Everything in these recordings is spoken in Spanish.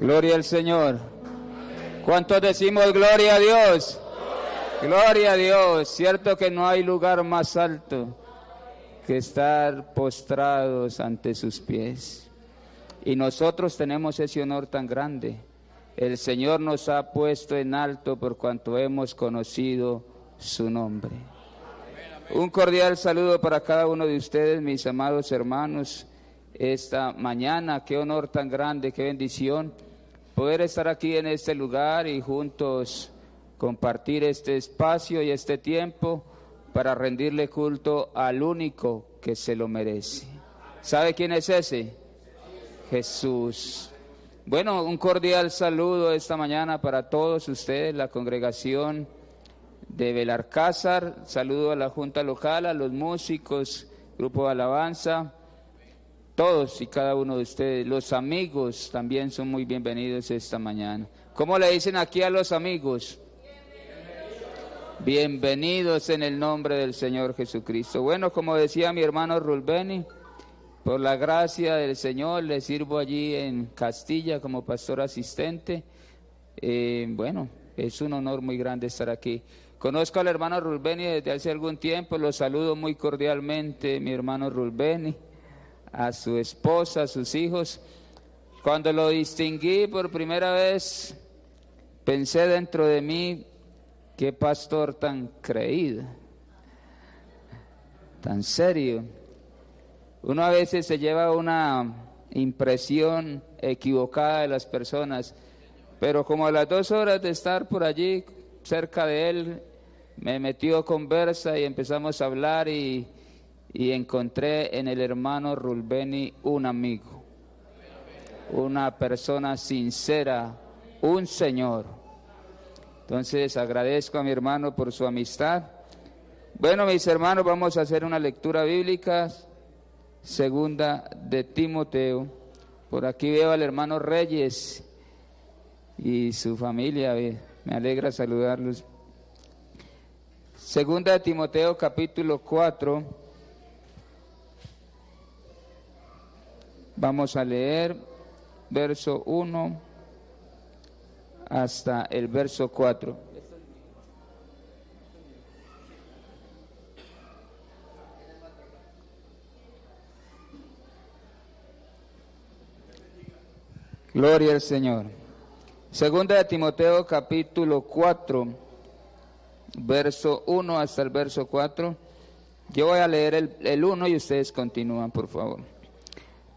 Gloria al Señor. ¿Cuántos decimos gloria a Dios? Gloria a Dios. Cierto que no hay lugar más alto que estar postrados ante sus pies. Y nosotros tenemos ese honor tan grande. El Señor nos ha puesto en alto por cuanto hemos conocido su nombre. Un cordial saludo para cada uno de ustedes, mis amados hermanos. Esta mañana, qué honor tan grande, qué bendición poder estar aquí en este lugar y juntos compartir este espacio y este tiempo para rendirle culto al único que se lo merece. ¿Sabe quién es ese? Jesús. Bueno, un cordial saludo esta mañana para todos ustedes, la congregación de Belalcázar. Saludo a la Junta Local, a los músicos, grupo de alabanza, todos y cada uno de ustedes. Los amigos también son muy bienvenidos esta mañana. ¿Cómo le dicen aquí a los amigos? Bienvenidos en el nombre del Señor Jesucristo. Bueno, como decía mi hermano Rulbeni, por la gracia del Señor le sirvo allí en Castilla como pastor asistente. Bueno, es un honor muy grande estar aquí. Conozco al hermano Rulbeni desde hace algún tiempo, lo saludo muy cordialmente, mi hermano Rulbeni, a su esposa, a sus hijos. Cuando lo distinguí por primera vez, pensé dentro de mí, qué pastor tan creído, tan serio. Uno a veces se lleva una impresión equivocada de las personas, pero como a las 2 horas de estar por allí cerca de él, me metió conversa y empezamos a hablar y encontré en el hermano Rulbeni un amigo, una persona sincera, un Señor. Entonces agradezco a mi hermano por su amistad. Bueno, mis hermanos, vamos a hacer una lectura bíblica, segunda de Timoteo. Por aquí veo al hermano Reyes y su familia, me alegra saludarlos. Segunda de Timoteo, capítulo 4. Vamos a leer verso 1 hasta el verso 4. Gloria al Señor. Segunda de Timoteo, capítulo 4, verso 1 hasta el verso 4. Yo voy a leer el 1 y ustedes continúan, por favor.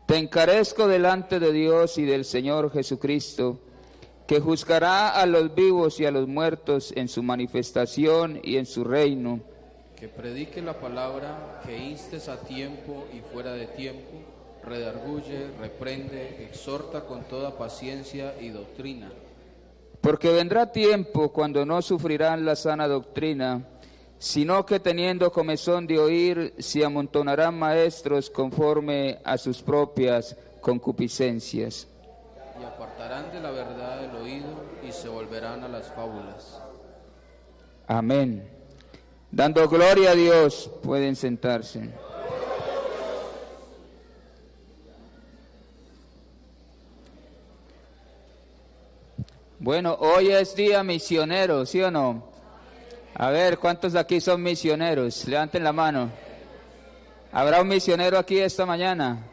Te encarezco delante de Dios y del Señor Jesucristo, que juzgará a los vivos y a los muertos en su manifestación y en su reino. Que predique la palabra, que instes a tiempo y fuera de tiempo, redarguye, reprende, exhorta con toda paciencia y doctrina. Porque vendrá tiempo cuando no sufrirán la sana doctrina, sino que teniendo comezón de oír, se amontonarán maestros conforme a sus propias concupiscencias. Y apartarán de la verdad el oído y se volverán a las fábulas. Amén. Dando gloria a Dios, pueden sentarse. Bueno, hoy es día misionero, ¿sí o no? A ver, ¿cuántos de aquí son misioneros? Levanten la mano. ¿Habrá un misionero aquí esta mañana?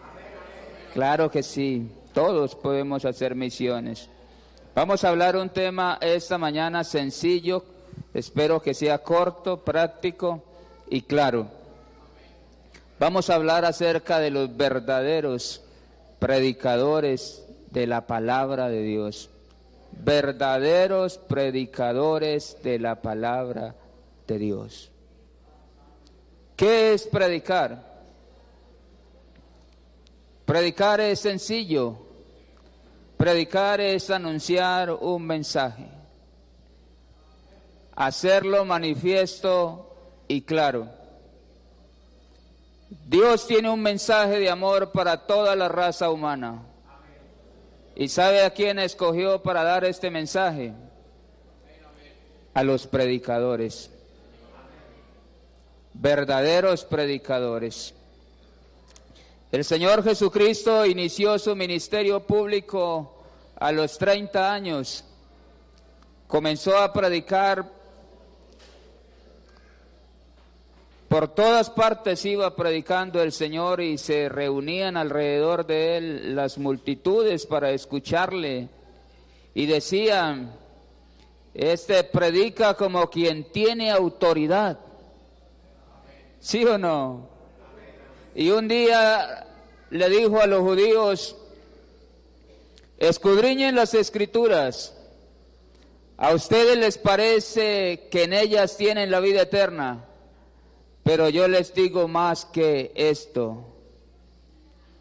Claro que sí, todos podemos hacer misiones. Vamos a hablar un tema esta mañana sencillo, espero que sea corto, práctico y claro. Vamos a hablar acerca de los verdaderos predicadores de la palabra de Dios. Verdaderos predicadores de la palabra de Dios. ¿Qué es predicar? Predicar es sencillo. Predicar es anunciar un mensaje, hacerlo manifiesto y claro. Dios tiene un mensaje de amor para toda la raza humana. ¿Y sabe a quién escogió para dar este mensaje? A los predicadores. Verdaderos predicadores. El Señor Jesucristo inició su ministerio público a los 30 años, comenzó a predicar. Por todas partes iba predicando el Señor y se reunían alrededor de él las multitudes para escucharle. Y decían, este predica como quien tiene autoridad. ¿Sí o no? Y un día le dijo a los judíos, escudriñen las Escrituras. A ustedes les parece que en ellas tienen la vida eterna. Pero yo les digo más que esto,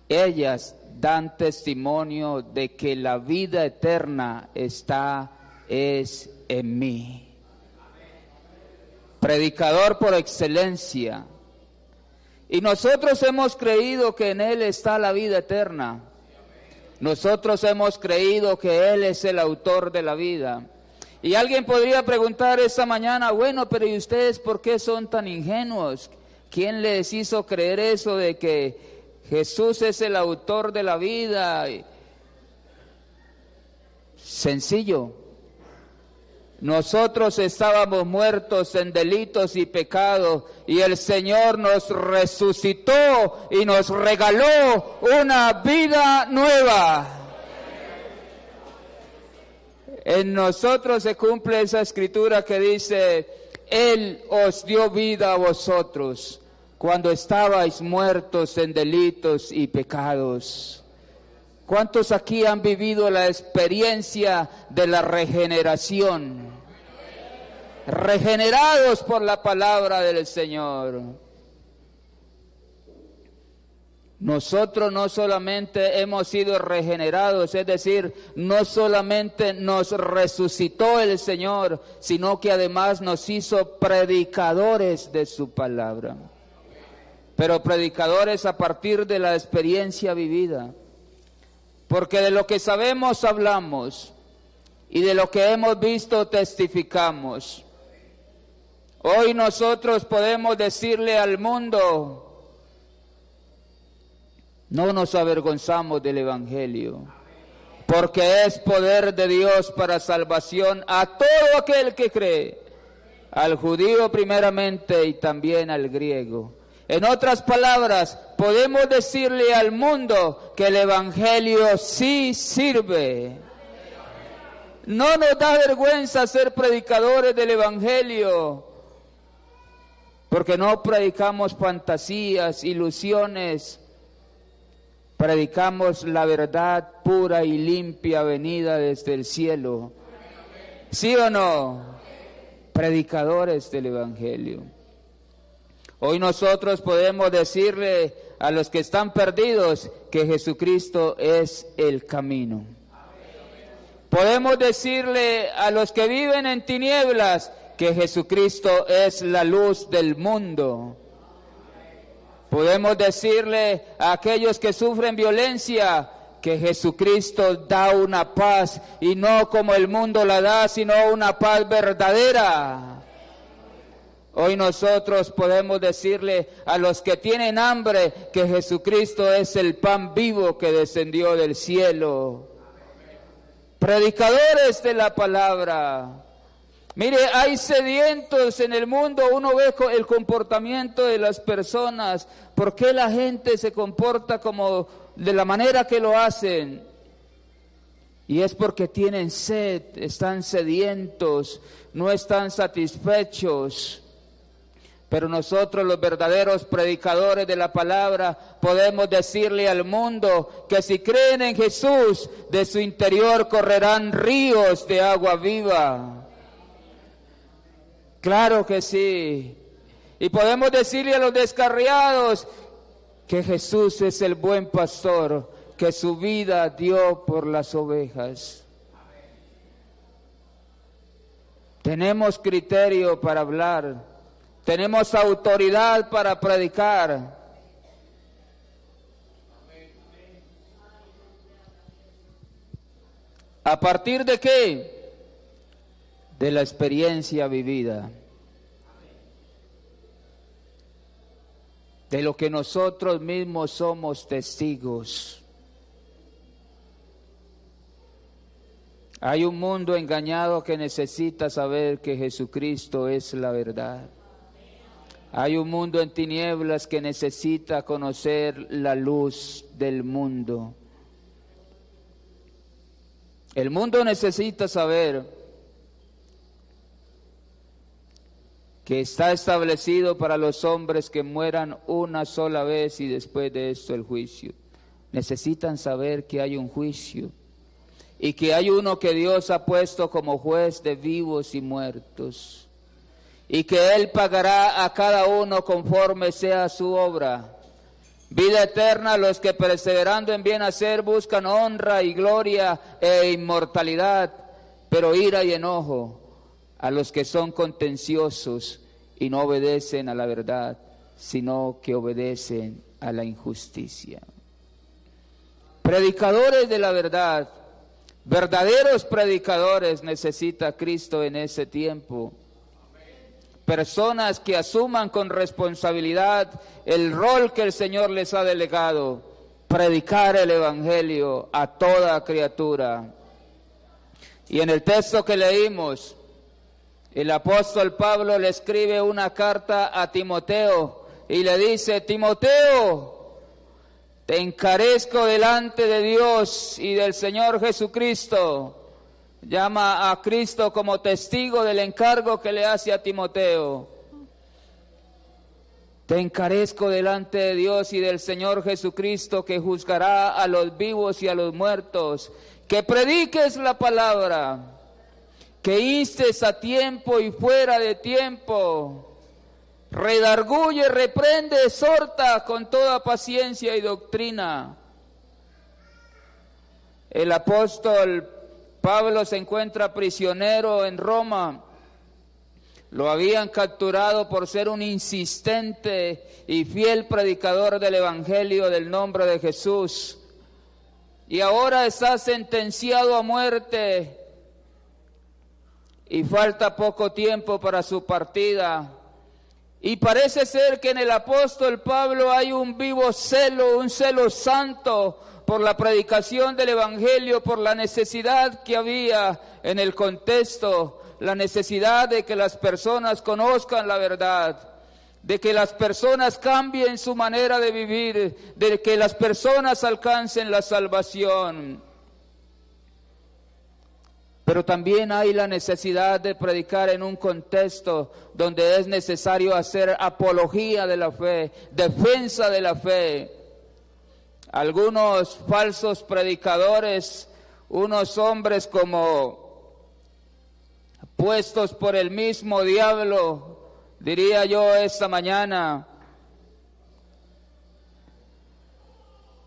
ellas dan testimonio de que la vida eterna es en mí. Predicador por excelencia. Y nosotros hemos creído que en Él está la vida eterna. Nosotros hemos creído que Él es el autor de la vida. Y alguien podría preguntar esta mañana, bueno, pero ¿y ustedes por qué son tan ingenuos? ¿Quién les hizo creer eso de que Jesús es el autor de la vida? Sencillo. Nosotros estábamos muertos en delitos y pecados y el Señor nos resucitó y nos regaló una vida nueva. En nosotros se cumple esa escritura que dice, Él os dio vida a vosotros cuando estabais muertos en delitos y pecados. ¿Cuántos aquí han vivido la experiencia de la regeneración? Regenerados por la palabra del Señor. Nosotros no solamente hemos sido regenerados, es decir, no solamente nos resucitó el Señor, sino que además nos hizo predicadores de su palabra. Pero predicadores a partir de la experiencia vivida. Porque de lo que sabemos hablamos y de lo que hemos visto testificamos. Hoy nosotros podemos decirle al mundo, no nos avergonzamos del Evangelio, porque es poder de Dios para salvación a todo aquel que cree, al judío primeramente y también al griego. En otras palabras, podemos decirle al mundo que el Evangelio sí sirve. No nos da vergüenza ser predicadores del Evangelio, porque no predicamos fantasías, ilusiones. Predicamos la verdad pura y limpia venida desde el cielo. ¿Sí o no? Predicadores del Evangelio. Hoy nosotros podemos decirle a los que están perdidos que Jesucristo es el camino. Podemos decirle a los que viven en tinieblas que Jesucristo es la luz del mundo. Podemos decirle a aquellos que sufren violencia que Jesucristo da una paz y no como el mundo la da, sino una paz verdadera. Hoy nosotros podemos decirle a los que tienen hambre que Jesucristo es el pan vivo que descendió del cielo. Predicadores de la palabra. Mire, hay sedientos en el mundo, uno ve el comportamiento de las personas, por qué la gente se comporta como de la manera que lo hacen. Y es porque tienen sed, están sedientos, no están satisfechos. Pero nosotros, los verdaderos predicadores de la palabra, podemos decirle al mundo que si creen en Jesús, de su interior correrán ríos de agua viva. Claro que sí. Y podemos decirle a los descarriados que Jesús es el buen pastor, que su vida dio por las ovejas. Tenemos criterio para hablar, tenemos autoridad para predicar. ¿A partir de qué? De la experiencia vivida, de lo que nosotros mismos somos testigos. Hay un mundo engañado que necesita saber que Jesucristo es la verdad. Hay un mundo en tinieblas que necesita conocer la luz del mundo. El mundo necesita saber que está establecido para los hombres que mueran una sola vez y después de esto el juicio. Necesitan saber que hay un juicio y que hay uno que Dios ha puesto como juez de vivos y muertos y que Él pagará a cada uno conforme sea su obra. Vida eterna a los que perseverando en bien hacer buscan honra y gloria e inmortalidad, pero ira y enojo a los que son contenciosos y no obedecen a la verdad, sino que obedecen a la injusticia. Predicadores de la verdad, verdaderos predicadores necesita Cristo en ese tiempo. Personas que asuman con responsabilidad el rol que el Señor les ha delegado, predicar el Evangelio a toda criatura. Y en el texto que leímos, el apóstol Pablo le escribe una carta a Timoteo y le dice: Timoteo, te encarezco delante de Dios y del Señor Jesucristo. Llama a Cristo como testigo del encargo que le hace a Timoteo. Te encarezco delante de Dios y del Señor Jesucristo, que juzgará a los vivos y a los muertos, que prediques la palabra, que instes a tiempo y fuera de tiempo, redarguye, reprende, exhorta con toda paciencia y doctrina. El apóstol Pablo se encuentra prisionero en Roma. Lo habían capturado por ser un insistente y fiel predicador del Evangelio del nombre de Jesús. Y ahora está sentenciado a muerte y falta poco tiempo para su partida. Y parece ser que en el apóstol Pablo hay un vivo celo, un celo santo por la predicación del Evangelio, por la necesidad que había en el contexto, la necesidad de que las personas conozcan la verdad, de que las personas cambien su manera de vivir, de que las personas alcancen la salvación. Pero también hay la necesidad de predicar en un contexto donde es necesario hacer apología de la fe, defensa de la fe. Algunos falsos predicadores, unos hombres como puestos por el mismo diablo, diría yo esta mañana,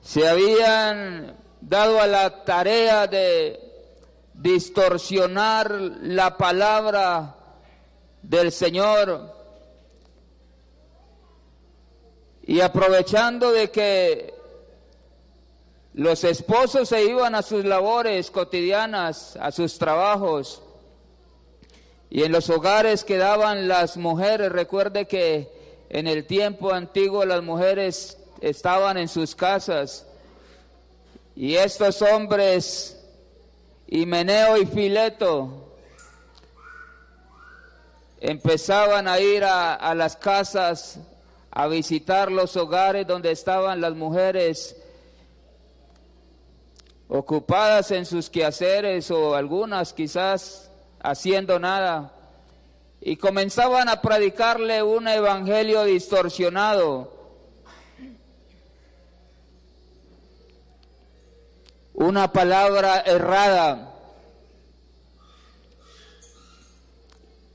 se habían dado a la tarea de distorsionar la palabra del Señor, y aprovechando de que los esposos se iban a sus labores cotidianas, a sus trabajos, y en los hogares quedaban las mujeres. Recuerde que en el tiempo antiguo las mujeres estaban en sus casas, y estos hombres, Himeneo y Fileto, empezaban a ir a las casas, a visitar los hogares donde estaban las mujeres ocupadas en sus quehaceres, o algunas quizás haciendo nada, y comenzaban a predicarle un evangelio distorsionado, una palabra errada.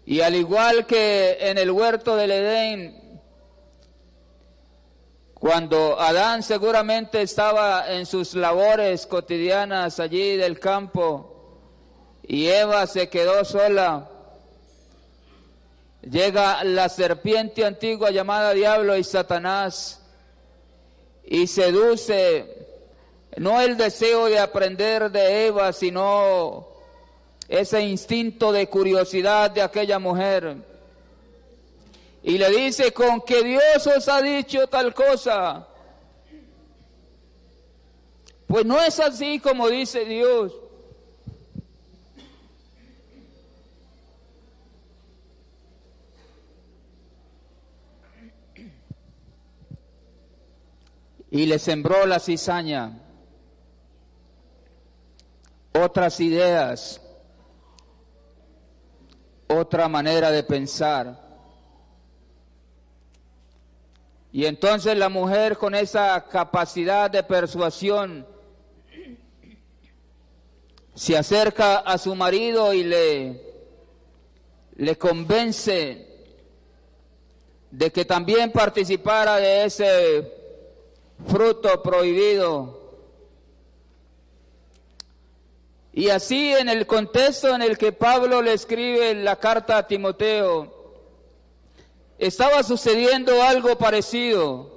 Y al igual que en el huerto del Edén, cuando Adán seguramente estaba en sus labores cotidianas allí del campo y Eva se quedó sola, llega la serpiente antigua llamada Diablo y Satanás y seduce no el deseo de aprender de Eva, sino ese instinto de curiosidad de aquella mujer. Y le dice: con que Dios os ha dicho tal cosa. Pues no es así como dice Dios. y le sembró la cizaña, otras ideas, otra manera de pensar. Y entonces la mujer, con esa capacidad de persuasión, se acerca a su marido y le convence de que también participara de ese fruto prohibido. Y así, en el contexto en el que Pablo le escribe la carta a Timoteo, estaba sucediendo algo parecido.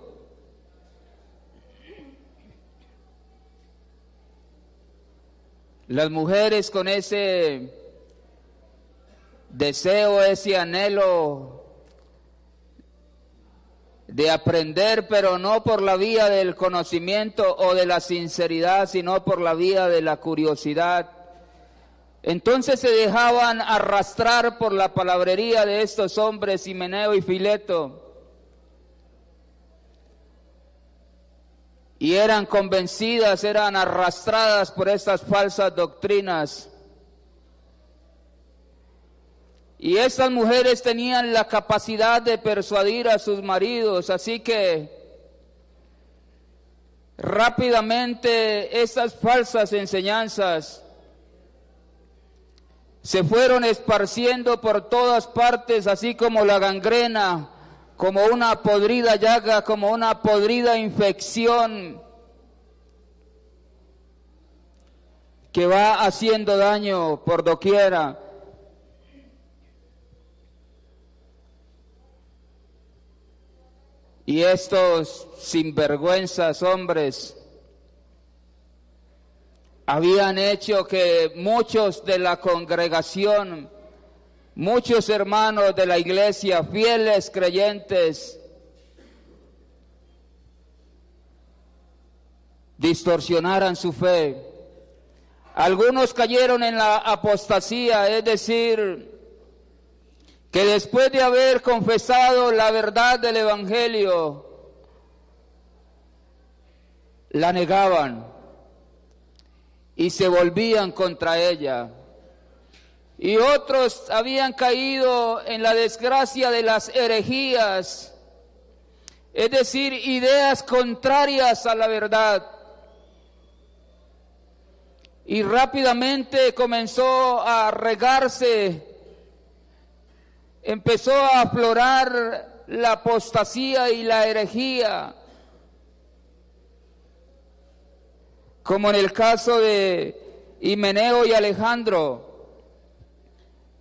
Las mujeres con ese deseo, ese anhelo de aprender, pero no por la vía del conocimiento o de la sinceridad, sino por la vía de la curiosidad. Entonces se dejaban arrastrar por la palabrería de estos hombres, Himeneo y Fileto, y eran convencidas, eran arrastradas por estas falsas doctrinas. Y estas mujeres tenían la capacidad de persuadir a sus maridos, así que rápidamente estas falsas enseñanzas se fueron esparciendo por todas partes, así como la gangrena, como una podrida llaga, como una podrida infección que va haciendo daño por doquiera. Y estos sinvergüenzas hombres habían hecho que muchos de la congregación, muchos hermanos de la iglesia, fieles creyentes, distorsionaran su fe. Algunos cayeron en la apostasía, es decir, que después de haber confesado la verdad del Evangelio, la negaban y se volvían contra ella. Y otros habían caído en la desgracia de las herejías, es decir, ideas contrarias a la verdad. Y rápidamente comenzó a regarse, empezó a aflorar la apostasía y la herejía, como en el caso de Himeneo y Alejandro,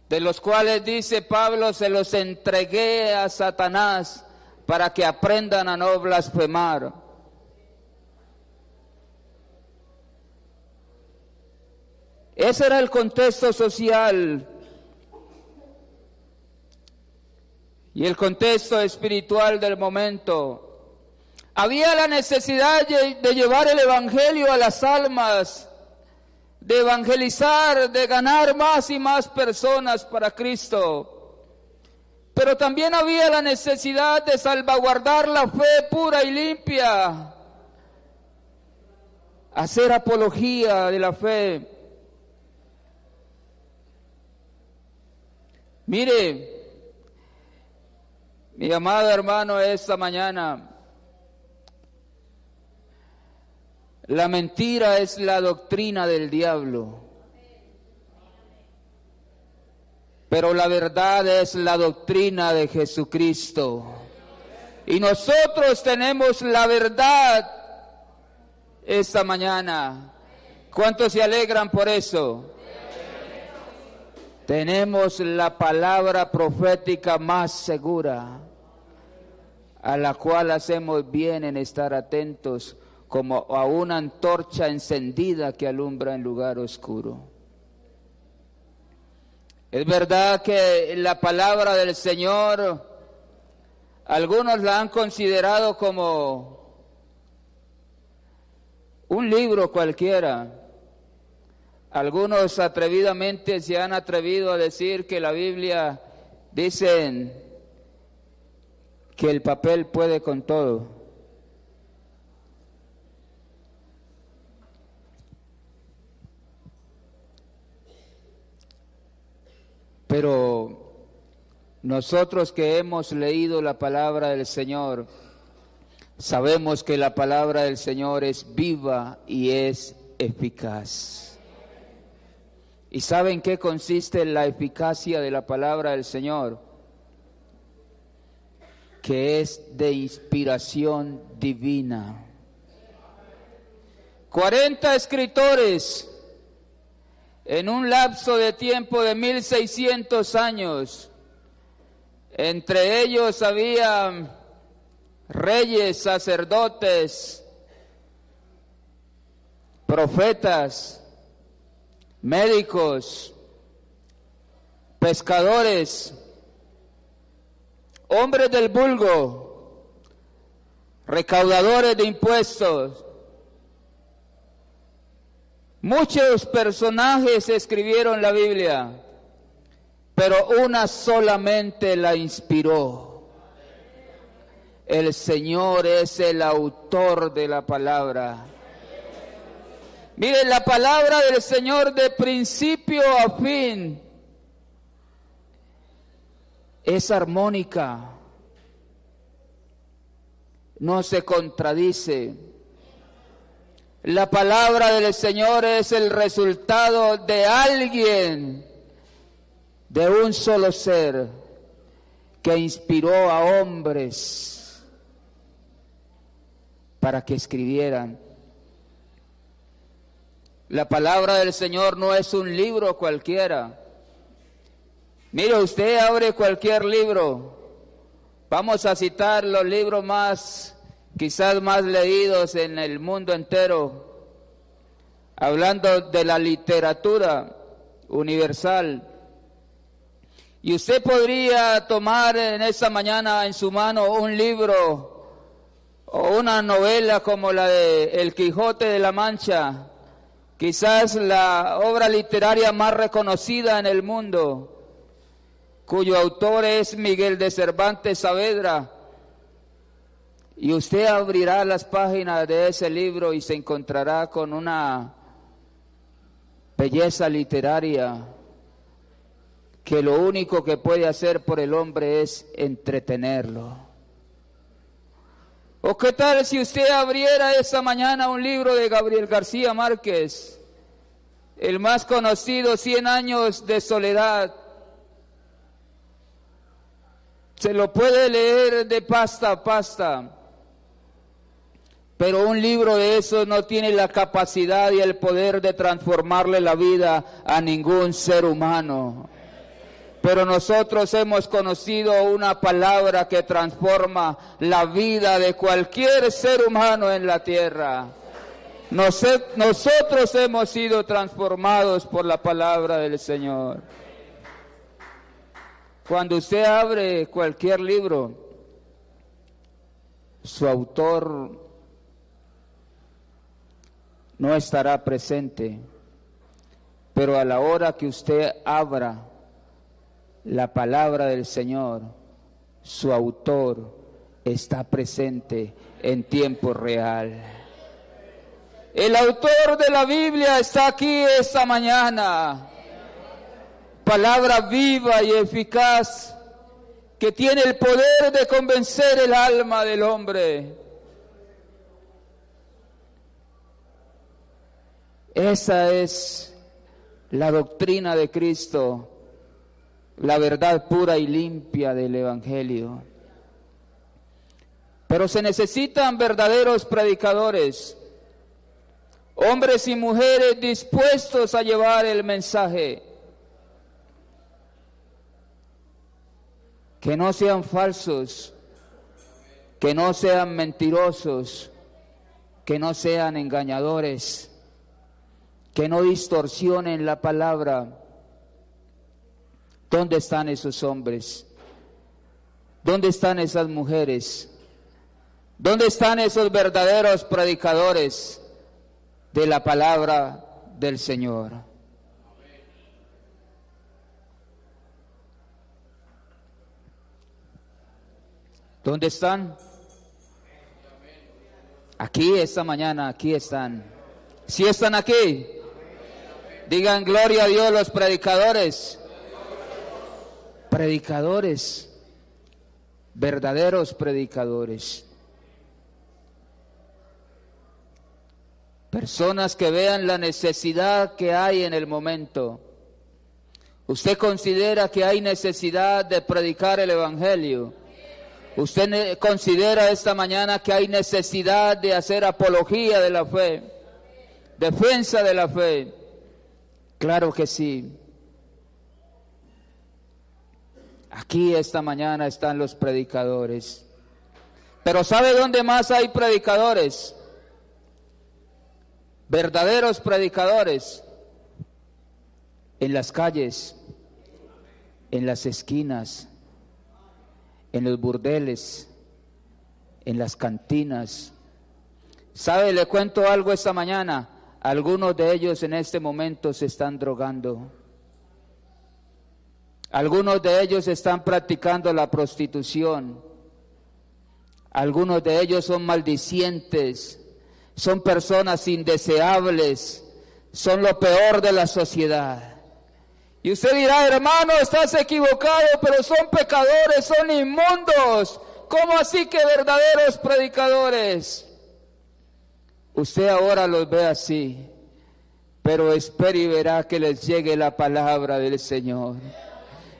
de los cuales dice Pablo: se los entregué a Satanás para que aprendan a no blasfemar. Ese era el contexto social y el contexto espiritual del momento. Había la necesidad de llevar el Evangelio a las almas, de evangelizar, de ganar más y más personas para Cristo. Pero también había la necesidad de salvaguardar la fe pura y limpia, hacer apología de la fe. Mire, mi amado hermano, esta mañana, la mentira es la doctrina del diablo, pero la verdad es la doctrina de Jesucristo. Y nosotros tenemos la verdad esta mañana. ¿Cuántos se alegran por eso? Tenemos la palabra profética más segura, a la cual hacemos bien en estar atentos, como a una antorcha encendida que alumbra en lugar oscuro. Es verdad que la palabra del Señor, algunos la han considerado como un libro cualquiera. Algunos atrevidamente se han atrevido a decir que la Biblia, dicen que el papel puede con todo. Pero nosotros que hemos leído la palabra del Señor, sabemos que la palabra del Señor es viva y es eficaz. ¿Y saben qué consiste en la eficacia de la palabra del Señor? Que es de inspiración divina. 40 escritores en un lapso de tiempo de 1600 años. Entre ellos había reyes, sacerdotes, profetas, médicos, pescadores, hombres del vulgo, recaudadores de impuestos. Muchos personajes escribieron la Biblia, pero una solamente la inspiró. El Señor es el autor de la palabra. Miren, la palabra del Señor de principio a fin es armónica, no se contradice. La palabra del Señor es el resultado de alguien, de un solo ser, que inspiró a hombres para que escribieran. La palabra del Señor no es un libro cualquiera. Mire, usted abre cualquier libro. Vamos a citar los libros quizás más leídos en el mundo entero, hablando de la literatura universal. Y usted podría tomar en esta mañana en su mano un libro o una novela como la de El Quijote de la Mancha, quizás la obra literaria más reconocida en el mundo, cuyo autor es Miguel de Cervantes Saavedra. Y usted abrirá las páginas de ese libro y se encontrará con una belleza literaria que lo único que puede hacer por el hombre es entretenerlo. ¿O qué tal si usted abriera esta mañana un libro de Gabriel García Márquez, el más conocido, 100 años de soledad? Se lo puede leer de pasta a pasta, pero un libro de esos no tiene la capacidad y el poder de transformarle la vida a ningún ser humano. Pero nosotros hemos conocido una palabra que transforma la vida de cualquier ser humano en la tierra. Nosotros hemos sido transformados por la palabra del Señor. Cuando usted abre cualquier libro, su autor no estará presente, pero a la hora que usted abra la palabra del Señor, su autor está presente en tiempo real. El autor de la Biblia está aquí esta mañana. Palabra viva y eficaz que tiene el poder de convencer el alma del hombre. Esa es la doctrina de Cristo, la verdad pura y limpia del Evangelio. Pero se necesitan verdaderos predicadores, hombres y mujeres dispuestos a llevar el mensaje, que no sean falsos, que no sean mentirosos, que no sean engañadores, que no distorsionen la palabra. ¿Dónde están esos hombres? ¿Dónde están esas mujeres? ¿Dónde están esos verdaderos predicadores de la palabra del Señor? ¿Dónde están? Aquí esta mañana, aquí están. ¿Sí están aquí? Digan gloria a Dios los predicadores. predicadores, verdaderos predicadores. Personas que vean la necesidad que hay en el momento. ¿Usted considera que hay necesidad de predicar el Evangelio? ¿Usted considera esta mañana que hay necesidad de hacer apología de la fe? Defensa de la fe. Claro que sí. Aquí esta mañana están los predicadores. Pero ¿sabe dónde más hay predicadores? Verdaderos predicadores. En las calles, en las esquinas, en los burdeles, en las cantinas. ¿Sabe? Le cuento algo esta mañana. Algunos de ellos en este momento se están drogando. Algunos de ellos están practicando la prostitución. Algunos de ellos son maldicientes. Son personas indeseables. Son lo peor de la sociedad. Y usted dirá, hermano, estás equivocado, pero son pecadores, son inmundos. ¿Cómo así que verdaderos predicadores? Usted ahora los ve así, pero espere y verá que les llegue la palabra del Señor.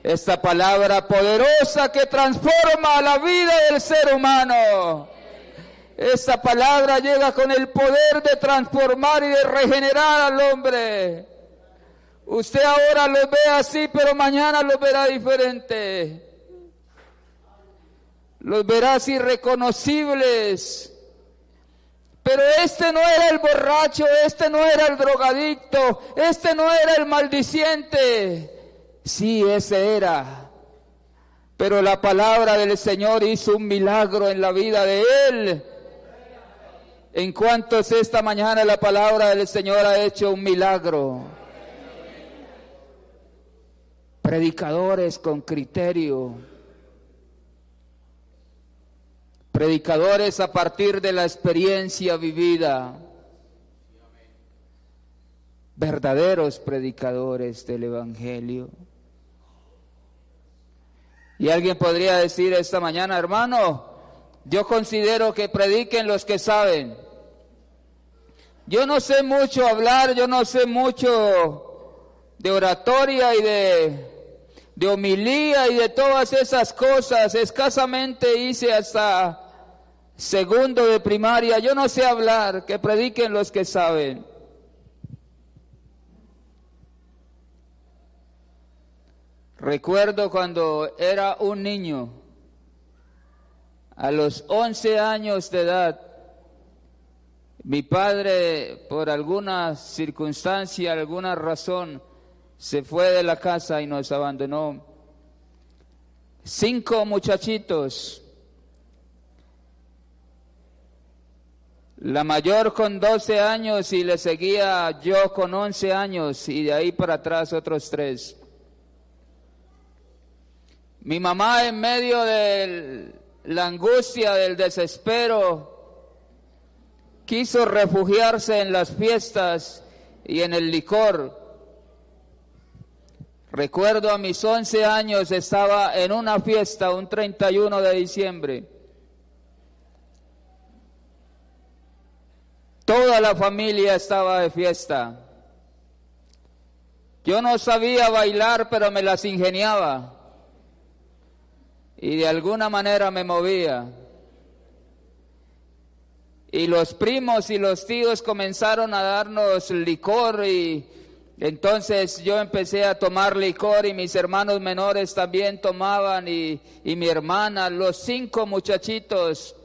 Esta palabra poderosa que transforma la vida del ser humano. Esta palabra llega con el poder de transformar y de regenerar al hombre. Usted ahora los ve así, pero mañana los verá diferente. Los verás irreconocibles. Pero este no era el borracho, este no era el drogadicto, este no era el maldiciente. Sí, ese era. Pero la palabra del Señor hizo un milagro en la vida de él. ¿En cuántos esta mañana la palabra del Señor ha hecho un milagro? Predicadores con criterio. Predicadores a partir de la experiencia vivida. Verdaderos predicadores del Evangelio. Y alguien podría decir esta mañana, hermano, yo considero que prediquen los que saben. Yo no sé mucho hablar, yo no sé mucho de oratoria y de homilía y de todas esas cosas. Escasamente hice hasta segundo de primaria. Yo no sé hablar, que prediquen los que saben. Recuerdo cuando era un niño, a los 11 años de edad, mi padre, por alguna circunstancia, alguna razón, se fue de la casa y nos abandonó. 5 muchachitos, la mayor con 12 años y le seguía yo con 11 años y de ahí para atrás otros 3. Mi mamá, en medio de la angustia, del desespero, quiso refugiarse en las fiestas y en el licor. Recuerdo a mis 11 años estaba en una fiesta, un 31 de diciembre. Toda la familia estaba de fiesta. Yo no sabía bailar, pero me las ingeniaba. Y de alguna manera me movía. Y los primos y los tíos comenzaron a darnos licor y entonces yo empecé a tomar licor y mis hermanos menores también tomaban y mi hermana, los 5 muchachitos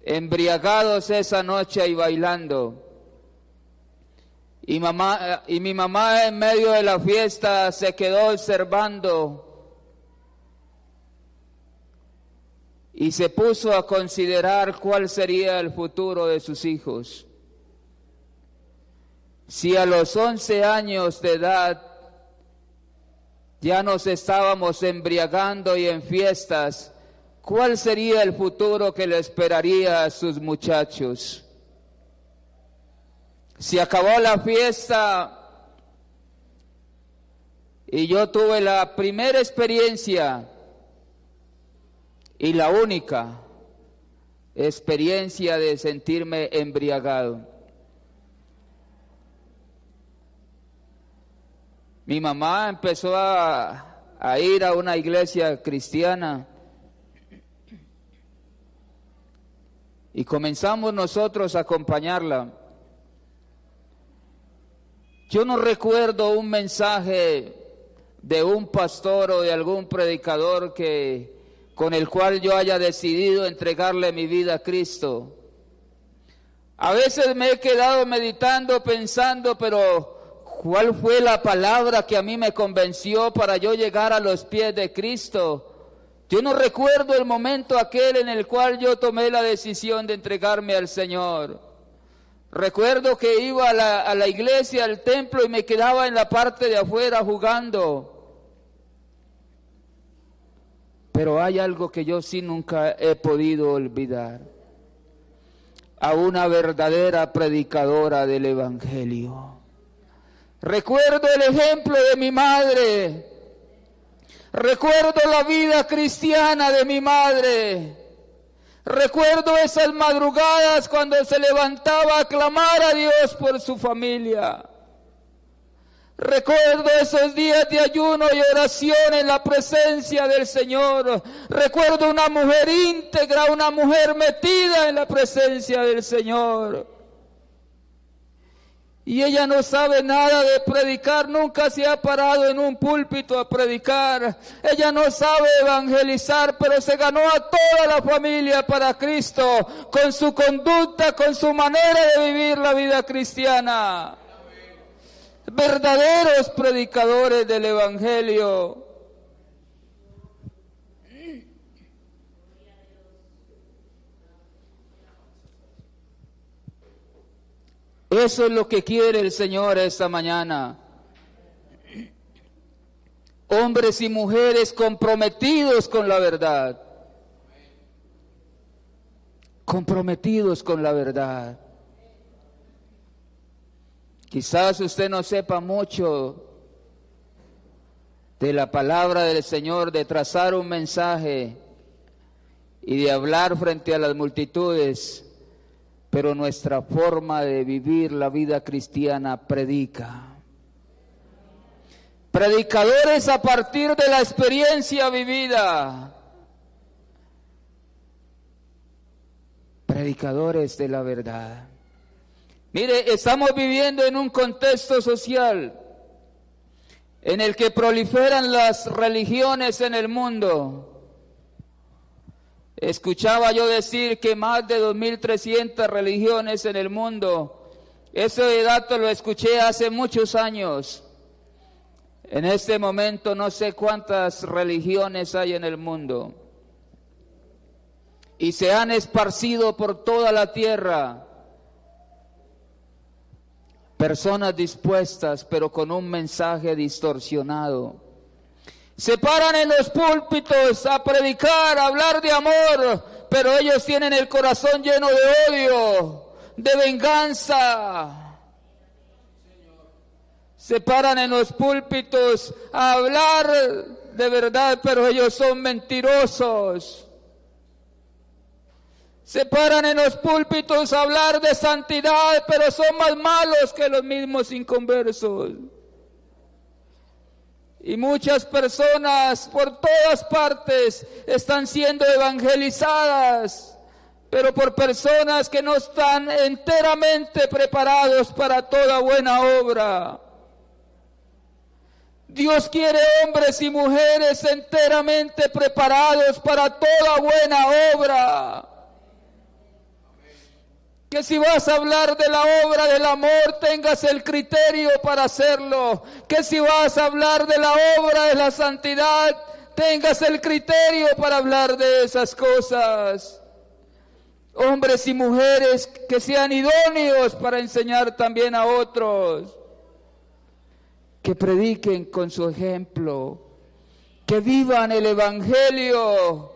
embriagados esa noche y bailando. Y mi mamá en medio de la fiesta se quedó observando y se puso a considerar cuál sería el futuro de sus hijos. Si a los 11 años de edad ya nos estábamos embriagando y en fiestas, ¿cuál sería el futuro que le esperaría a sus muchachos? Si acabó la fiesta Y yo tuve la primera experiencia y la única experiencia de sentirme embriagado. Mi mamá empezó a ir a una iglesia cristiana y comenzamos nosotros a acompañarla. Yo no recuerdo un mensaje de un pastor o de algún predicador con el cual yo haya decidido entregarle mi vida a Cristo. A veces me he quedado meditando, pensando, pero ¿cuál fue la palabra que a mí me convenció para yo llegar a los pies de Cristo? Yo no recuerdo el momento aquel en el cual yo tomé la decisión de entregarme al Señor. Recuerdo que iba a la iglesia, al templo, y me quedaba en la parte de afuera jugando. Pero hay algo que yo sí nunca he podido olvidar: a una verdadera predicadora del Evangelio. Recuerdo el ejemplo de mi madre. Recuerdo la vida cristiana de mi madre. Recuerdo esas madrugadas cuando se levantaba a clamar a Dios por su familia. Recuerdo esos días de ayuno y oración en la presencia del Señor. Recuerdo una mujer íntegra, una mujer metida en la presencia del Señor. Y ella no sabe nada de predicar, nunca se ha parado en un púlpito a predicar. Ella no sabe evangelizar, pero se ganó a toda la familia para Cristo, con su conducta, con su manera de vivir la vida cristiana. Verdaderos predicadores del Evangelio. Eso es lo que quiere el Señor esta mañana. Hombres y mujeres comprometidos con la verdad. Comprometidos con la verdad. Quizás usted no sepa mucho de la palabra del Señor, de trazar un mensaje y de hablar frente a las multitudes, pero nuestra forma de vivir la vida cristiana predica. Predicadores a partir de la experiencia vivida. Predicadores de la verdad. Mire, estamos viviendo en un contexto social en el que proliferan las religiones en el mundo. Escuchaba yo decir que más de 2.300 religiones en el mundo. Ese dato lo escuché hace muchos años. En este momento no sé cuántas religiones hay en el mundo. Y se han esparcido por toda la tierra. Personas dispuestas, pero con un mensaje distorsionado. Se paran en los púlpitos a predicar, a hablar de amor, pero ellos tienen el corazón lleno de odio, de venganza. Se paran en los púlpitos a hablar de verdad, pero ellos son mentirosos. Se paran en los púlpitos a hablar de santidad, pero son más malos que los mismos inconversos. Y muchas personas por todas partes están siendo evangelizadas, pero por personas que no están enteramente preparados para toda buena obra. Dios quiere hombres y mujeres enteramente preparados para toda buena obra. Que si vas a hablar de la obra del amor, tengas el criterio para hacerlo. Que si vas a hablar de la obra de la santidad, tengas el criterio para hablar de esas cosas. Hombres y mujeres que sean idóneos para enseñar también a otros. Que prediquen con su ejemplo. Que vivan el Evangelio.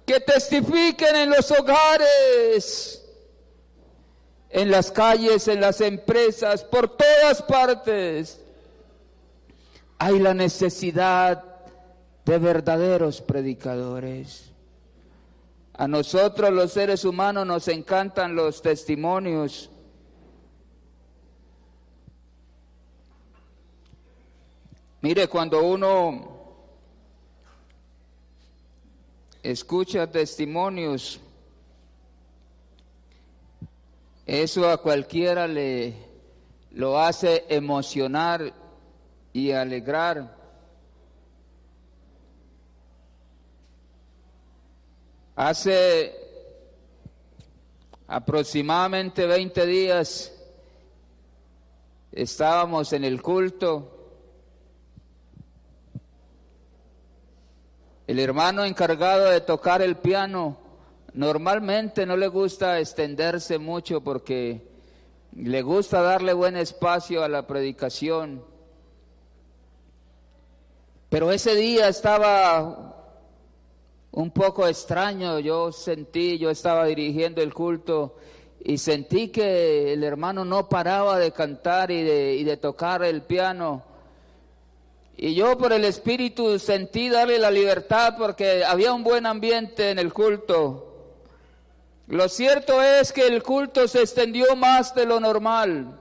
Que testifiquen en los hogares, en las calles, en las empresas, por todas partes. hay la necesidad de verdaderos predicadores. A nosotros los seres humanos nos encantan los testimonios. Mire, cuando uno escucha testimonios, eso a cualquiera lo hace emocionar y alegrar. Hace aproximadamente 20 días estábamos en el culto. El hermano encargado de tocar el piano normalmente no le gusta extenderse mucho porque le gusta darle buen espacio a la predicación. Pero ese día estaba un poco extraño. Yo estaba dirigiendo el culto y sentí que el hermano no paraba de cantar y de tocar el piano. Y yo por el Espíritu sentí darle la libertad porque había un buen ambiente en el culto. Lo cierto es que el culto se extendió más de lo normal.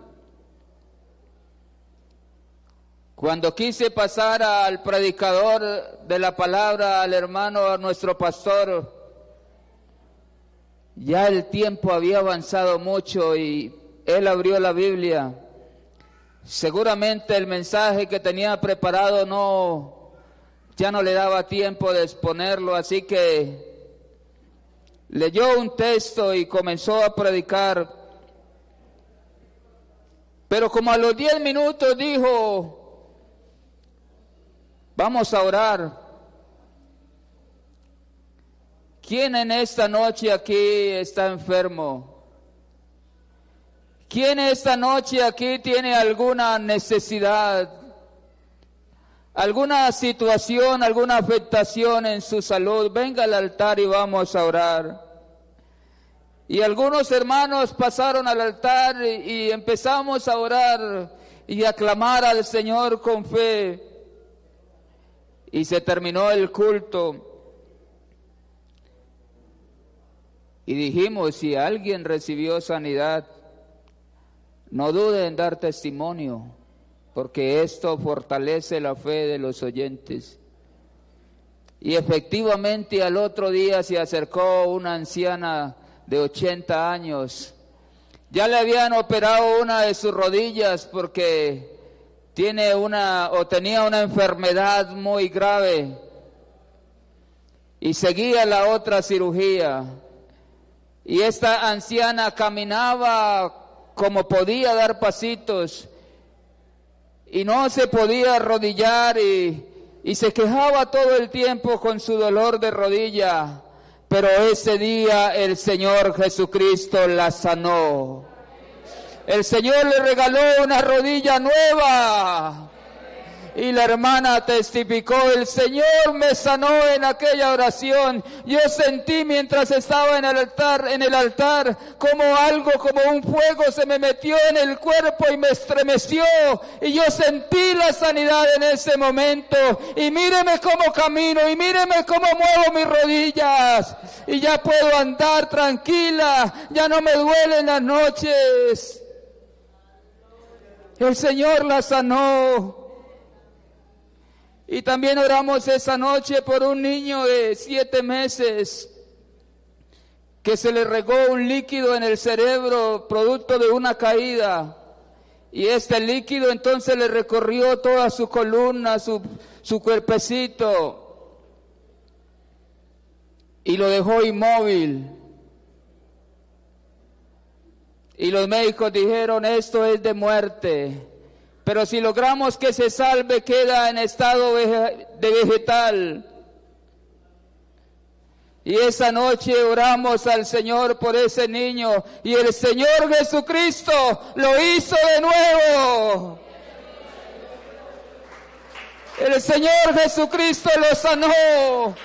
Cuando quise pasar al predicador de la palabra, al hermano, a nuestro pastor, ya el tiempo había avanzado mucho y él abrió la Biblia. Seguramente el mensaje que tenía preparado ya no le daba tiempo de exponerlo, así que leyó un texto y comenzó a predicar. Pero como a los 10 minutos dijo: vamos a orar. ¿Quién en esta noche aquí está enfermo? ¿Quién esta noche aquí tiene alguna necesidad, alguna situación, alguna afectación en su salud? Venga al altar y vamos a orar. Y algunos hermanos pasaron al altar y empezamos a orar y a clamar al Señor con fe. Y se terminó el culto. Y dijimos, si alguien recibió sanidad, no dude en dar testimonio, porque esto fortalece la fe de los oyentes. Y efectivamente al otro día se acercó una anciana de 80 años. Ya le habían operado una de sus rodillas porque tenía una enfermedad muy grave y seguía la otra cirugía. Y esta anciana caminaba como podía, dar pasitos, y no se podía arrodillar y se quejaba todo el tiempo con su dolor de rodilla. Pero ese día el Señor Jesucristo la sanó. El Señor le regaló una rodilla nueva. Y la hermana testificó: el Señor me sanó en aquella oración. Yo sentí mientras estaba en el altar, como un fuego se me metió en el cuerpo y me estremeció. Y yo sentí la sanidad en ese momento. Y míreme cómo camino, y míreme cómo muevo mis rodillas. Y ya puedo andar tranquila, ya no me duelen las noches. El Señor la sanó. Y también oramos esa noche por un niño de 7 meses que se le regó un líquido en el cerebro producto de una caída. Y este líquido entonces le recorrió toda su columna, su cuerpecito, y lo dejó inmóvil. Y los médicos dijeron: esto es de muerte. Pero si logramos que se salve, queda en estado de vegetal. Y esa noche oramos al Señor por ese niño, y el Señor Jesucristo lo hizo de nuevo. El Señor Jesucristo lo sanó.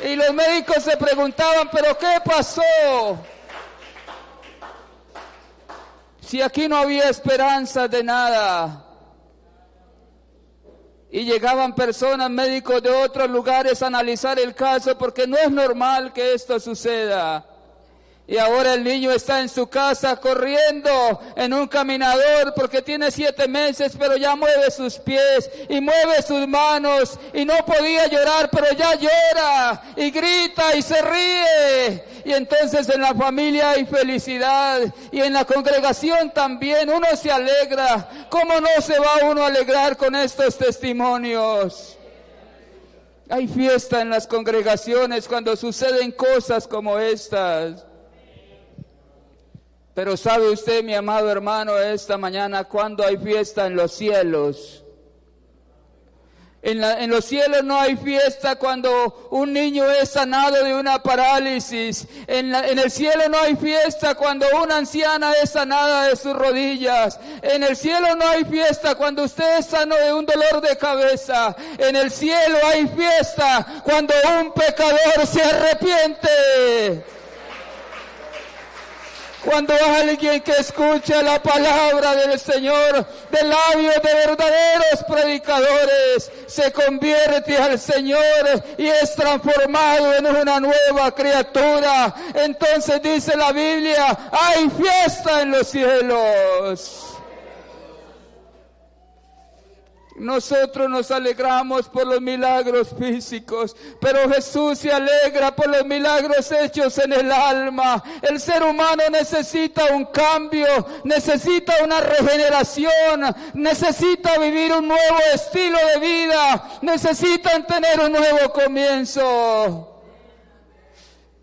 Y los médicos se preguntaban: ¿pero qué pasó? Si aquí no había esperanza de nada. Y llegaban personas, médicos de otros lugares a analizar el caso porque no es normal que esto suceda. Y ahora el niño está en su casa corriendo en un caminador porque tiene 7 meses, pero ya mueve sus pies y mueve sus manos y no podía llorar, pero ya llora y grita y se ríe. Y entonces en la familia hay felicidad y en la congregación también uno se alegra. ¿Cómo no se va uno a alegrar con estos testimonios? Hay fiesta en las congregaciones cuando suceden cosas como estas. Pero ¿sabe usted, mi amado hermano, esta mañana cuando hay fiesta en los cielos? En los cielos no hay fiesta cuando un niño es sanado de una parálisis. En el cielo no hay fiesta cuando una anciana es sanada de sus rodillas. En el cielo no hay fiesta cuando usted es sano de un dolor de cabeza. En el cielo hay fiesta cuando un pecador se arrepiente. Cuando alguien que escucha la palabra del Señor de labios de verdaderos predicadores se convierte al Señor y es transformado en una nueva criatura, entonces dice la Biblia, hay fiesta en los cielos. Nosotros nos alegramos por los milagros físicos, pero Jesús se alegra por los milagros hechos en el alma. El ser humano necesita un cambio, necesita una regeneración, necesita vivir un nuevo estilo de vida, necesitan tener un nuevo comienzo.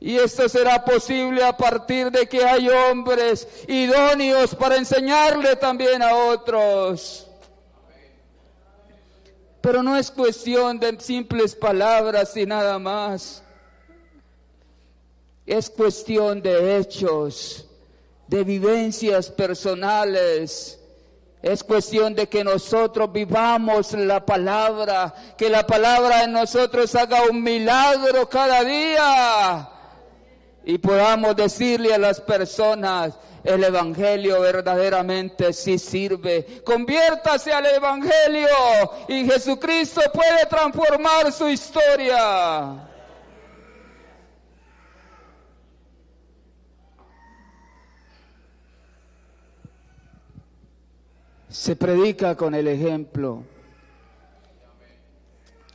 Y esto será posible a partir de que hay hombres idóneos para enseñarle también a otros. Pero no es cuestión de simples palabras y nada más. Es cuestión de hechos, de vivencias personales. Es cuestión de que nosotros vivamos la palabra, que la palabra en nosotros haga un milagro cada día. Y podamos decirle a las personas, el Evangelio verdaderamente sí sirve. Conviértase al Evangelio y Jesucristo puede transformar su historia. Se predica con el ejemplo.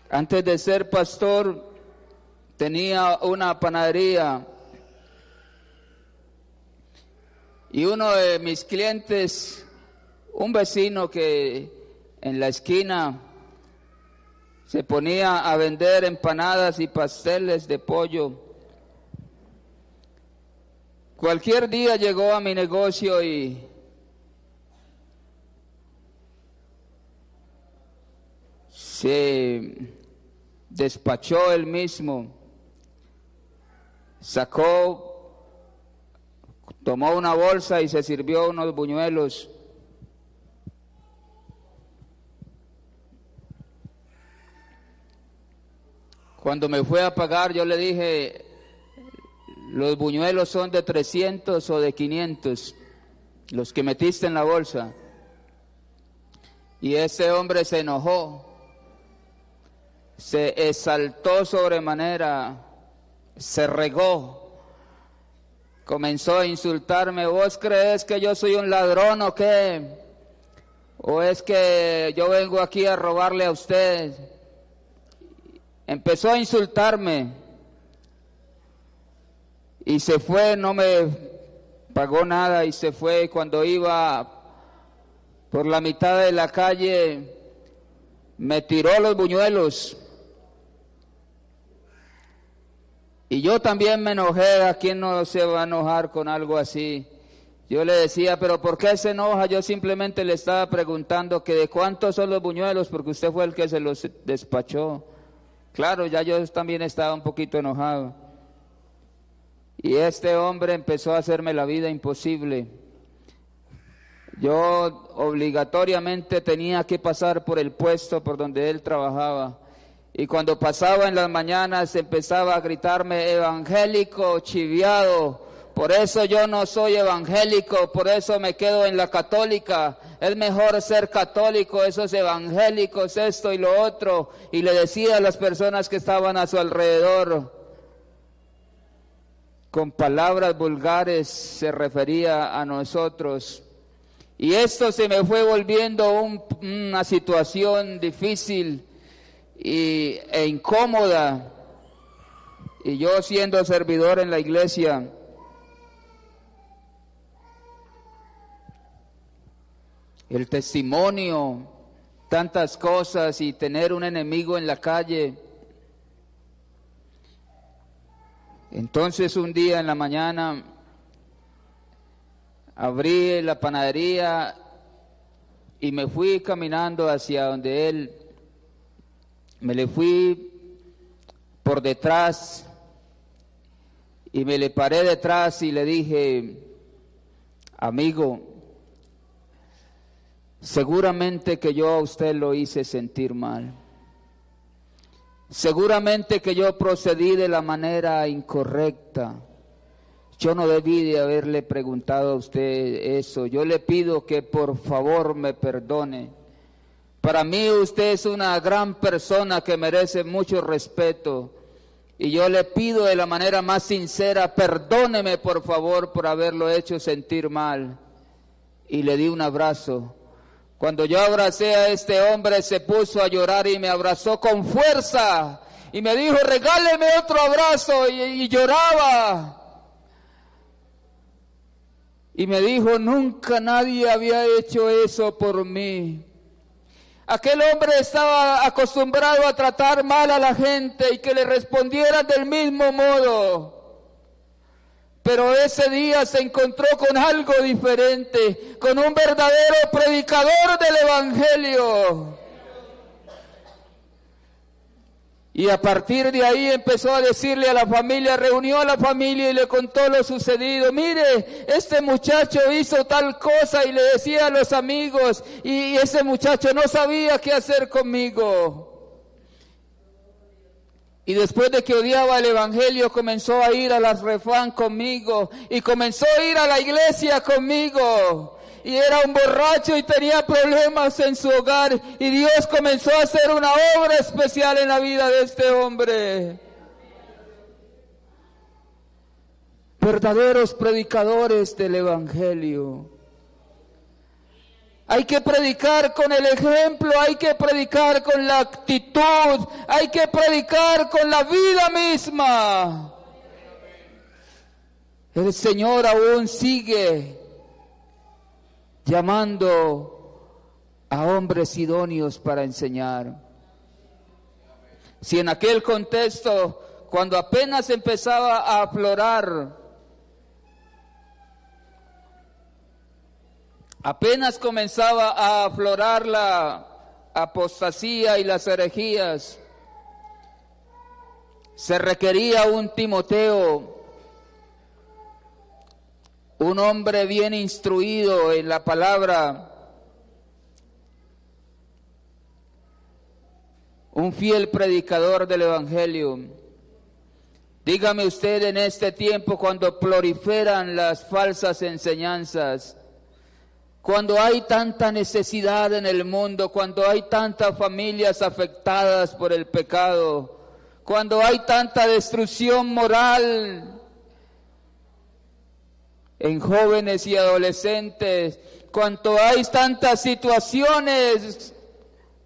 Antes de ser pastor, tenía una panadería. Y uno de mis clientes, un vecino que en la esquina se ponía a vender empanadas y pasteles de pollo. Cualquier día llegó a mi negocio y se despachó él mismo, tomó una bolsa y se sirvió unos buñuelos. Cuando me fue a pagar, yo le dije, los buñuelos son de 300 o de 500, los que metiste en la bolsa. Y ese hombre se enojó, se exaltó sobremanera, se regó. Comenzó a insultarme, ¿vos crees que yo soy un ladrón o qué? ¿O es que yo vengo aquí a robarle a usted? Empezó a insultarme y se fue, no me pagó nada y se fue. Cuando iba por la mitad de la calle, me tiró los buñuelos. Y yo también me enojé. ¿A quién no se va a enojar con algo así? Yo le decía, ¿pero por qué se enoja? Yo simplemente le estaba preguntando que de cuántos son los buñuelos, porque usted fue el que se los despachó. Claro, ya yo también estaba un poquito enojado. Y este hombre empezó a hacerme la vida imposible. Yo obligatoriamente tenía que pasar por el puesto por donde él trabajaba. Y cuando pasaba en las mañanas empezaba a gritarme, evangélico chiviado, por eso yo no soy evangélico, por eso me quedo en la católica. Es mejor ser católico, esos evangélicos, esto y lo otro. Y le decía a las personas que estaban a su alrededor, con palabras vulgares se refería a nosotros. Y esto se me fue volviendo una situación difícil e incómoda. Y yo siendo servidor en la iglesia, el testimonio, tantas cosas y tener un enemigo en la calle. Entonces un día en la mañana abrí la panadería y me fui caminando hacia donde él. Me le fui por detrás y me le paré detrás y le dije: amigo, seguramente que yo a usted lo hice sentir mal. Seguramente que yo procedí de la manera incorrecta. Yo no debí de haberle preguntado a usted eso. Yo le pido que por favor me perdone. Para mí usted es una gran persona que merece mucho respeto. Y yo le pido de la manera más sincera, perdóneme por favor por haberlo hecho sentir mal. Y le di un abrazo. Cuando yo abracé a este hombre se puso a llorar y me abrazó con fuerza. Y me dijo: regáleme otro abrazo. Y lloraba. Y me dijo: nunca nadie había hecho eso por mí. Aquel hombre estaba acostumbrado a tratar mal a la gente y que le respondieran del mismo modo. Pero ese día se encontró con algo diferente, con un verdadero predicador del Evangelio. Y a partir de ahí empezó a decirle a la familia, reunió a la familia y le contó lo sucedido. Mire, este muchacho hizo tal cosa, y le decía a los amigos, y ese muchacho no sabía qué hacer conmigo. Y después de que odiaba el Evangelio, comenzó a ir a las refán conmigo, y comenzó a ir a la iglesia conmigo. Y era un borracho y tenía problemas en su hogar, y Dios comenzó a hacer una obra especial en la vida de este hombre. Verdaderos predicadores del Evangelio. Hay que predicar con el ejemplo, hay que predicar con la actitud, hay que predicar con la vida misma. El Señor aún sigue llamando a hombres idóneos para enseñar. Si en aquel contexto, cuando apenas empezaba a aflorar, apenas comenzaba a aflorar la apostasía y las herejías, se requería un Timoteo, un hombre bien instruido en la palabra, un fiel predicador del Evangelio. Dígame usted, en este tiempo, cuando proliferan las falsas enseñanzas, cuando hay tanta necesidad en el mundo, cuando hay tantas familias afectadas por el pecado, cuando hay tanta destrucción moral en jóvenes y adolescentes, cuando hay tantas situaciones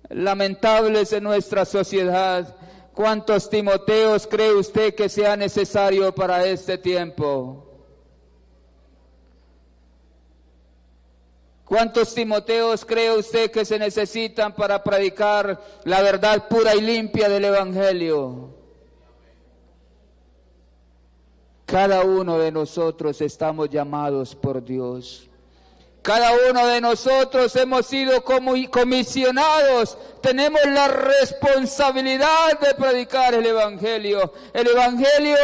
lamentables en nuestra sociedad, ¿cuántos Timoteos cree usted que sea necesario para este tiempo? ¿Cuántos Timoteos cree usted que se necesitan para predicar la verdad pura y limpia del Evangelio? Cada uno de nosotros estamos llamados por Dios. Cada uno de nosotros hemos sido comisionados. Tenemos la responsabilidad de predicar el Evangelio. El Evangelio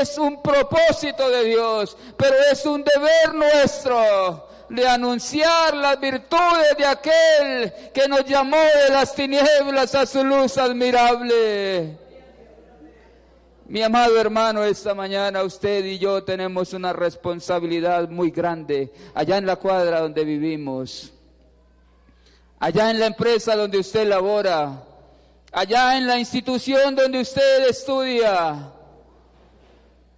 es un propósito de Dios, pero es un deber nuestro de anunciar las virtudes de aquel que nos llamó de las tinieblas a su luz admirable. Mi amado hermano, esta mañana usted y yo tenemos una responsabilidad muy grande allá en la cuadra donde vivimos, allá en la empresa donde usted labora, allá en la institución donde usted estudia.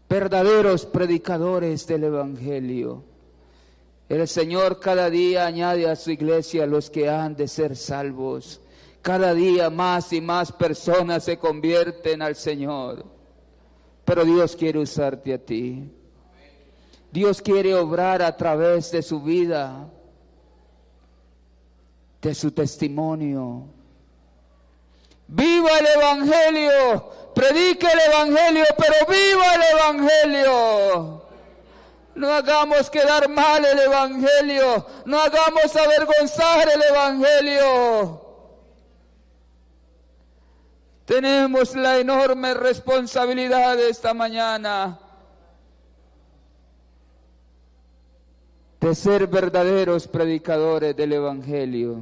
Verdaderos predicadores del Evangelio. El Señor cada día añade a su iglesia los que han de ser salvos. Cada día más y más personas se convierten al Señor. Pero Dios quiere usarte a ti. Dios quiere obrar a través de su vida, de su testimonio. Viva el Evangelio, predique el Evangelio, pero viva el Evangelio. No hagamos quedar mal el Evangelio, no hagamos avergonzar el Evangelio. Tenemos la enorme responsabilidad esta mañana de ser verdaderos predicadores del Evangelio.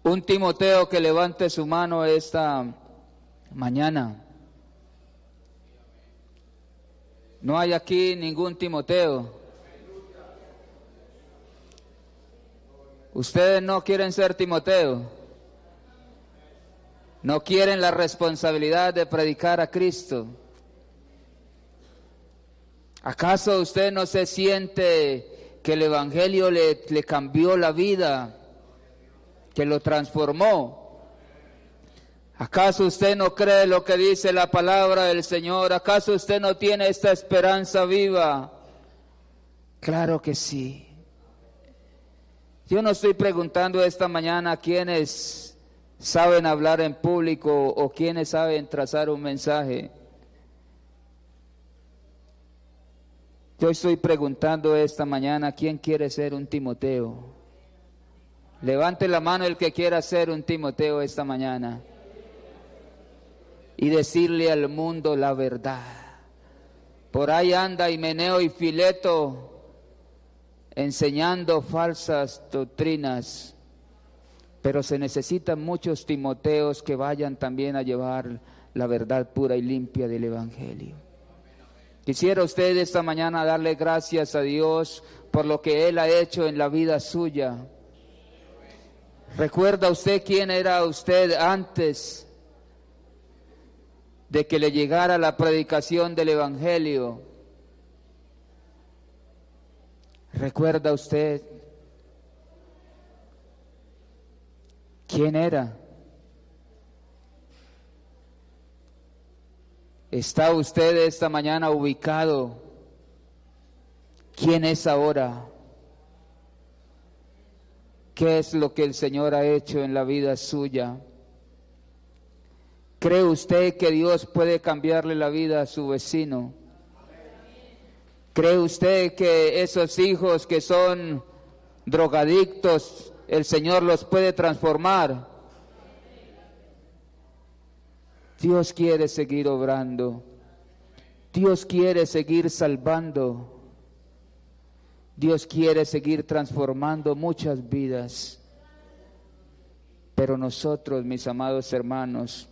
Un Timoteo que levante su mano esta mañana. No hay aquí ningún Timoteo. Ustedes no quieren ser Timoteo. No quieren la responsabilidad de predicar a Cristo. ¿Acaso usted no se siente que el Evangelio le cambió la vida? Que lo transformó. ¿Acaso usted no cree lo que dice la palabra del Señor? ¿Acaso usted no tiene esta esperanza viva? Claro que sí. Yo no estoy preguntando esta mañana a quienes saben hablar en público o quienes saben trazar un mensaje. Yo estoy preguntando esta mañana quién quiere ser un Timoteo. Levante la mano el que quiera ser un Timoteo esta mañana y decirle al mundo la verdad. Por ahí anda Himeneo y Fileto enseñando falsas doctrinas, pero se necesitan muchos Timoteos que vayan también a llevar la verdad pura y limpia del Evangelio. Quisiera usted esta mañana darle gracias a Dios por lo que Él ha hecho en la vida suya. ¿Recuerda usted quién era usted antes de que le llegara la predicación del Evangelio? ¿Recuerda usted quién era? ¿Está usted esta mañana ubicado? ¿Quién es ahora? ¿Qué es lo que el Señor ha hecho en la vida suya? ¿Cree usted que Dios puede cambiarle la vida a su vecino? ¿Cree usted que esos hijos que son drogadictos, el Señor los puede transformar? Dios quiere seguir obrando. Dios quiere seguir salvando. Dios quiere seguir transformando muchas vidas. Pero nosotros, mis amados hermanos,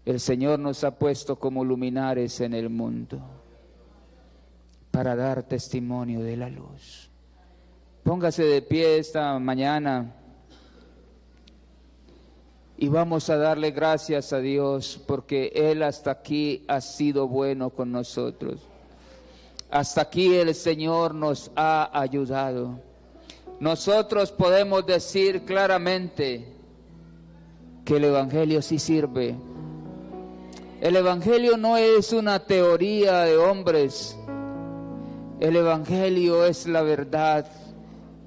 el Señor nos ha puesto como luminares en el mundo para dar testimonio de la luz. Póngase de pie esta mañana y vamos a darle gracias a Dios porque Él hasta aquí ha sido bueno con nosotros. Hasta aquí el Señor nos ha ayudado. Nosotros podemos decir claramente que el Evangelio sí sirve. El Evangelio no es una teoría de hombres. El Evangelio es la verdad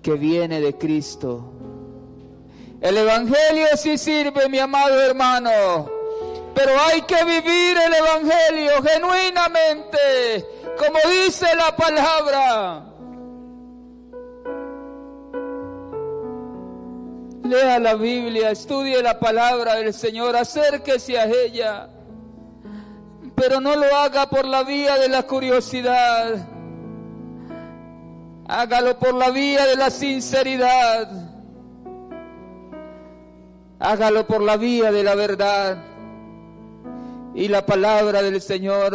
que viene de Cristo. El Evangelio sí sirve, mi amado hermano, pero hay que vivir el Evangelio genuinamente, como dice la palabra. Lea la Biblia, estudie la palabra del Señor, acérquese a ella, pero no lo haga por la vía de la curiosidad. Hágalo por la vía de la sinceridad. Hágalo por la vía de la verdad. Y la palabra del Señor,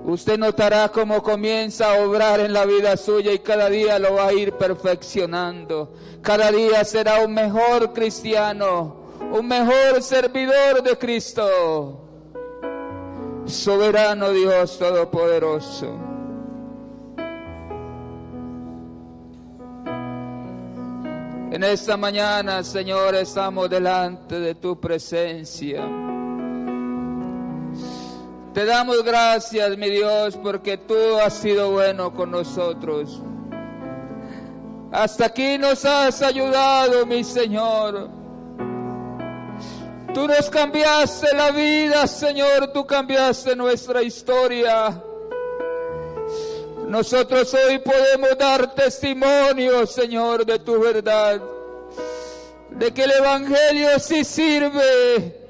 usted notará cómo comienza a obrar en la vida suya y cada día lo va a ir perfeccionando. Cada día será un mejor cristiano, un mejor servidor de Cristo. Soberano Dios Todopoderoso. En esta mañana, Señor, estamos delante de tu presencia. Te damos gracias, mi Dios, porque tú has sido bueno con nosotros. Hasta aquí nos has ayudado, mi Señor. Tú nos cambiaste la vida, Señor, tú cambiaste nuestra historia. Nosotros hoy podemos dar testimonio, Señor, de tu verdad, de que el Evangelio sí sirve.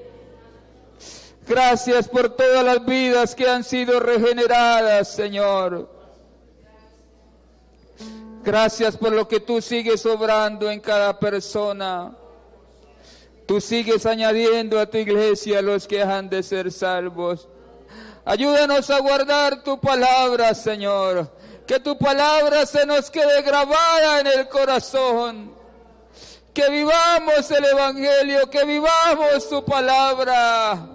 Gracias por todas las vidas que han sido regeneradas, Señor. Gracias por lo que tú sigues obrando en cada persona. Tú sigues añadiendo a tu iglesia a los que han de ser salvos. Ayúdanos a guardar tu palabra, Señor. Que tu palabra se nos quede grabada en el corazón. Que vivamos el Evangelio, que vivamos tu palabra.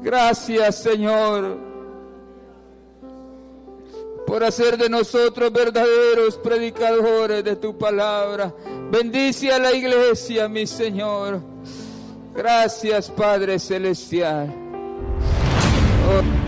Gracias, Señor, por hacer de nosotros verdaderos predicadores de tu palabra. Bendice a la iglesia, mi Señor. Gracias, Padre Celestial. Oh.